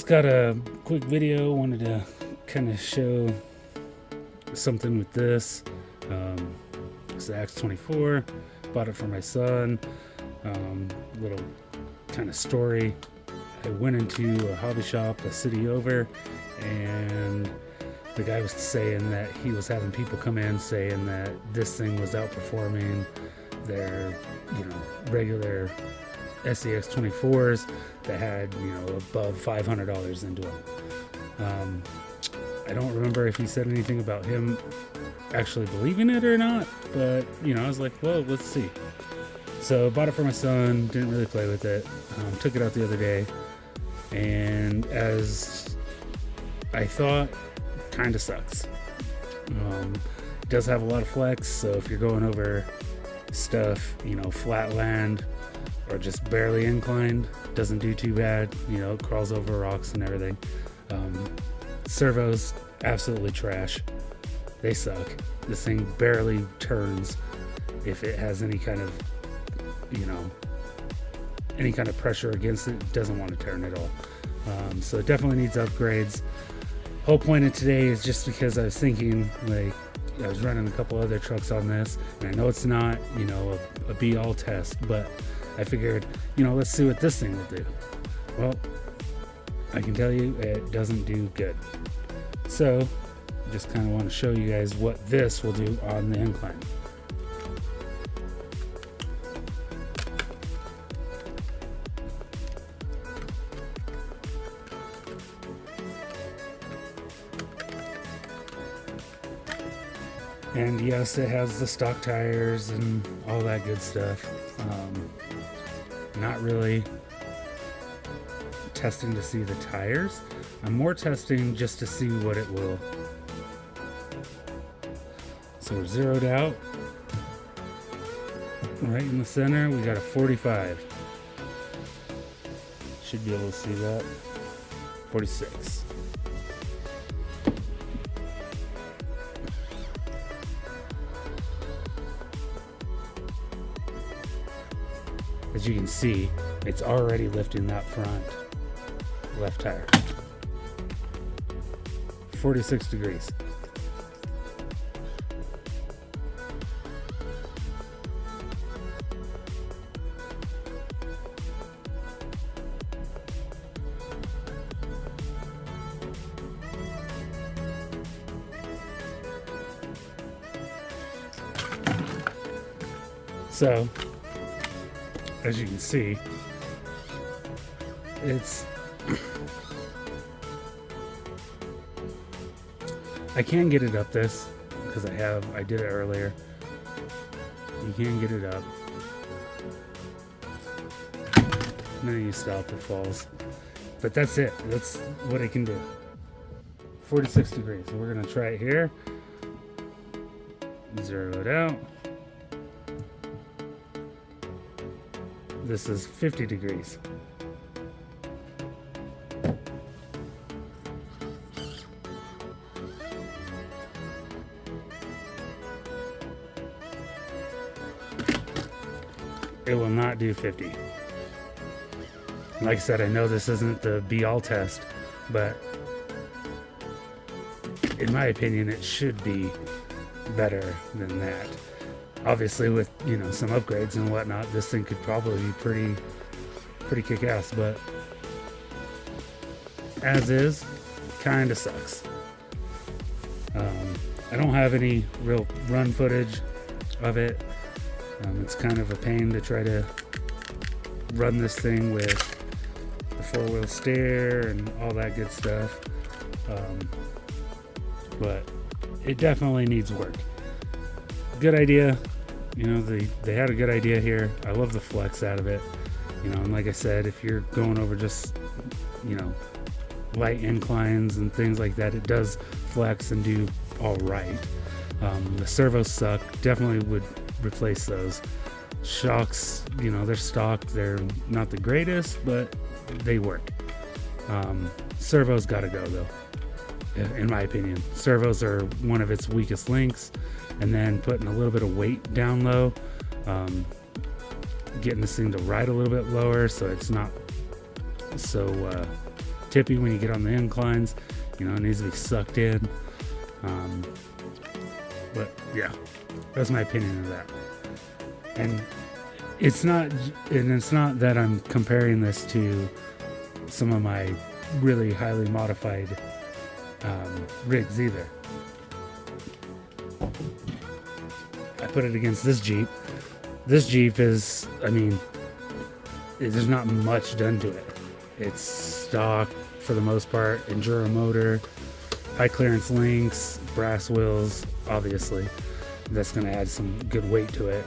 just got a quick video. Wanted to kind of show something with this. It's the AX24. Bought it for my son. Little kind of story. I went into a hobby shop a city over, and the guy was saying that he was having people come in saying that this thing was outperforming their, regular AX24s that had, above $500 into them. I don't remember if he said anything about him actually believing it or not, but I was like, well, let's see. So bought it for my son, didn't really play with it. Took it out the other day, and as I thought, kind of sucks. It does have a lot of flex, so if you're going over stuff, flat land or just barely inclined, doesn't do too bad. It crawls over rocks and everything. Servos, absolutely trash. They suck. This thing barely turns if it has any kind of pressure against it. It doesn't want to turn at all. So it definitely needs upgrades. Whole point of today is just because I was thinking, like, I was running a couple other trucks on this, and I know it's not, a be-all test, but I figured, let's see what this thing will do. Well, I can tell you it doesn't do good. So, just kind of want to show you guys what this will do on the incline. And yes, it has the stock tires and all that good stuff. Not really testing to see the tires. I'm more testing just to see what it will. So we're zeroed out. Right in the center, we got a 45. Should be able to see that. 46. As you can see, it's already lifting that front left tire. 46 degrees. So, as you can see, I can get it up this because I did it earlier. You can get it up, and then you stop, it falls. But that's it. That's what it can do. 46 degrees. So we're gonna try it here. Zero it out. This is 50 degrees. It will not do 50. Like I said, I know this isn't the be-all test, but in my opinion, it should be better than that. Obviously, with some upgrades and whatnot, this thing could probably be pretty kick-ass, but as is, kind of sucks. I don't have any real run footage of it. It's kind of a pain to try to run this thing with the four-wheel steer and all that good stuff, but it definitely needs work. Good idea. They had a good idea here. I love the flex out of it. And like I said, if you're going over just, light inclines and things like that, it does flex and do all right. The servos suck. Definitely would replace those. Shocks, they're stock. They're not the greatest, but they work. Servos gotta go though, in my opinion. Servos are one of its weakest links. And then putting a little bit of weight down low, getting this thing to ride a little bit lower so it's not so tippy when you get on the inclines. You know, it needs to be sucked in. But yeah, that's my opinion of that. And it's not that I'm comparing this to some of my really highly modified rigs either. I put it against this Jeep. This Jeep is, I mean, there's not much done to it. It's stock for the most part, enduro motor, high clearance links, brass wheels, obviously. That's going to add some good weight to it.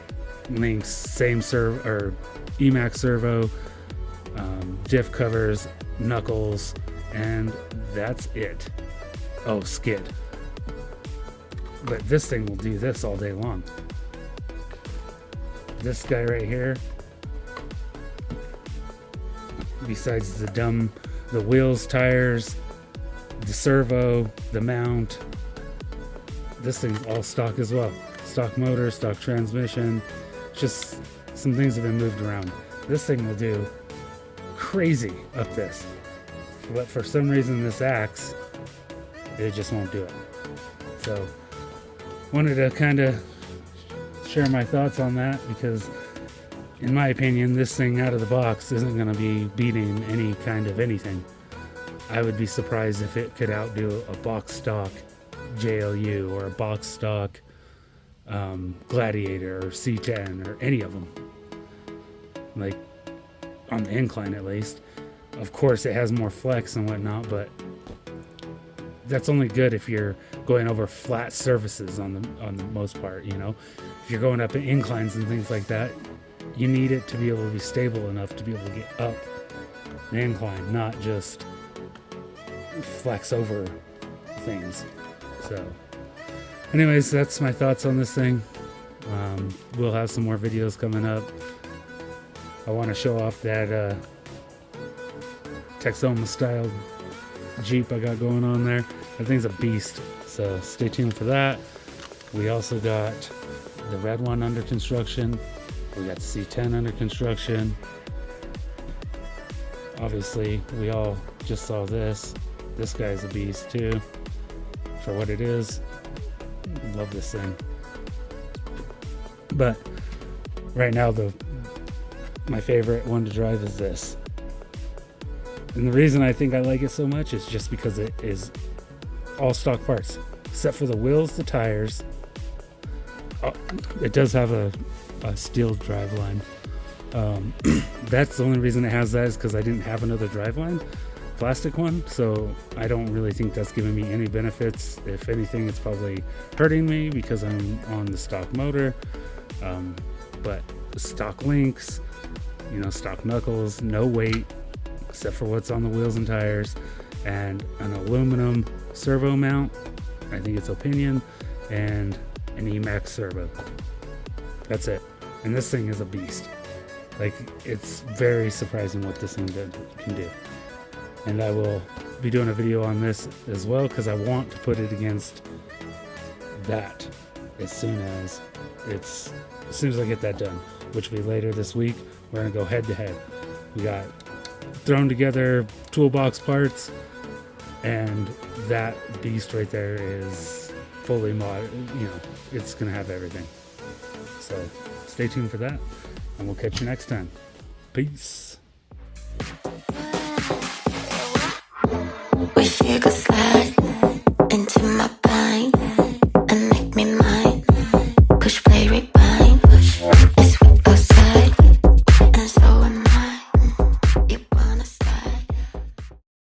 Links, same EMAX servo, diff covers, knuckles, and that's it. Oh, skid. But this thing will do this all day long. This guy right here, besides the wheels, tires, the servo, the mount, this thing's all stock as well. Stock motor, stock transmission, just some things have been moved around. This thing will do crazy up this, but for some reason this axe, it just won't do it. So wanted to kind of share my thoughts on that, because in my opinion, this thing out of the box isn't going to be beating any kind of anything. I would be surprised if it could outdo a box stock JLU or a box stock Gladiator or C10 or any of them, like on the incline at least. Of course it has more flex and whatnot, but that's only good if you're going over flat surfaces on the most part. You know, if you're going up in inclines and things like that, you need it to be able to be stable enough to be able to get up the incline, not just flex over things. So anyways, that's my thoughts on this thing. We'll have some more videos coming up. I want to show off that Texoma style Jeep I got going on there. That thing's a beast, so stay tuned for that. We also got the red one under construction. We got the C10 under construction. Obviously, we all just saw this. This guy's a beast too, for what it is. Love this thing. But right now, my favorite one to drive is this. And the reason I think I like it so much is just because it is all stock parts, except for the wheels, the tires. Oh, it does have a steel driveline. That's the only reason it has that, is because I didn't have another driveline, plastic one, so I don't really think that's giving me any benefits. If anything, it's probably hurting me because I'm on the stock motor. But stock links, you know, stock knuckles, no weight except for what's on the wheels and tires, and an aluminum servo mount, I think it's opinion, and an EMAX servo. That's it. And this thing is a beast. Like, it's very surprising what this thing can do. And I will be doing a video on this as well, because I want to put it against that as soon as I get that done, which will be later this week. We're gonna go head to head. We got thrown together toolbox parts, and that beast right there is fully mod. You know, it's gonna have everything. So stay tuned for that, and we'll catch you next time. Peace. Wish you could slide